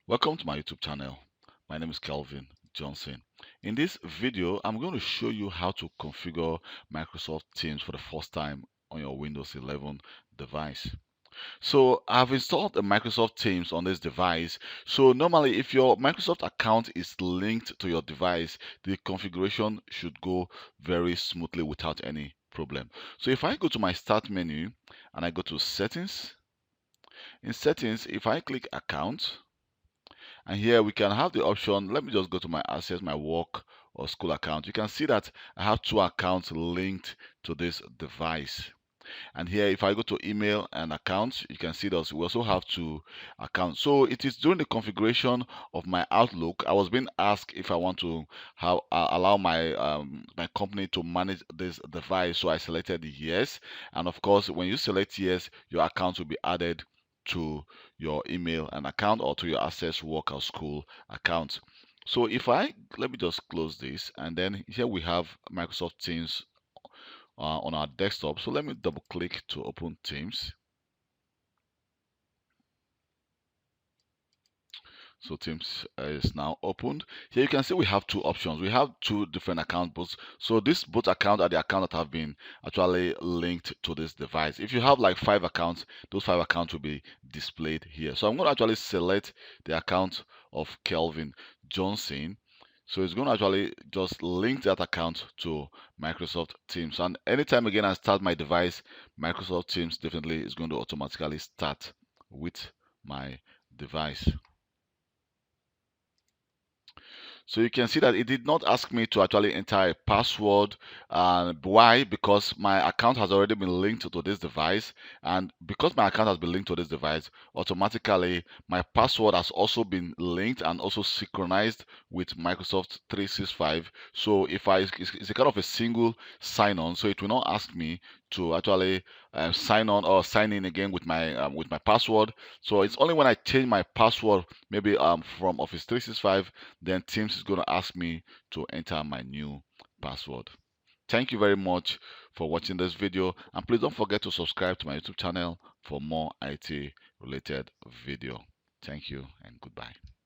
Welcome to my YouTube channel. My name is Kelvin Johnson. In this video, I'm going to show you how to configure Microsoft Teams for the first time on your Windows 11 device. So I've installed the Microsoft Teams on this device. So normally if your Microsoft account is linked to your device, the configuration should go very smoothly without any problem. So if I go to my start menu and I go to settings, in settings, if I click account, and here we can have the option. Let me just go to my access, my work or school account. You can see that I have two accounts linked to this device. And here, if I go to email and accounts, you can see that we also have two accounts. So it is during the configuration of my Outlook, I was being asked if I want to have allow my company to manage this device. So I selected yes, and of course, when you select yes, your account will be added to your email and account or to your access work or school account. So if let me just close this, and then here we have Microsoft Teams on our desktop. So let me double click to open Teams. So Teams is now opened. Here you can see we have two options. We have two different account both. So this both account are the account that have been actually linked to this device. If you have like 5 accounts, those 5 accounts will be displayed here. So I'm going to actually select the account of Kelvin Johnson. So it's going to actually just link that account to Microsoft Teams. And anytime again I start my device, Microsoft Teams definitely is going to automatically start with my device. So you can see that it did not ask me to actually enter a password. Why? Because my account has already been linked to this device. And because my account has been linked to this device, automatically my password has also been linked and also synchronized with Microsoft 365. So if it's a kind of a single sign-on, so it will not ask me to actually sign on or sign in again with my password. So it's only when I change my password, maybe from Office 365, then Teams is going to ask me to enter my new password. Thank you very much for watching this video, and please don't forget to subscribe to my YouTube channel for more IT related video. Thank you and goodbye.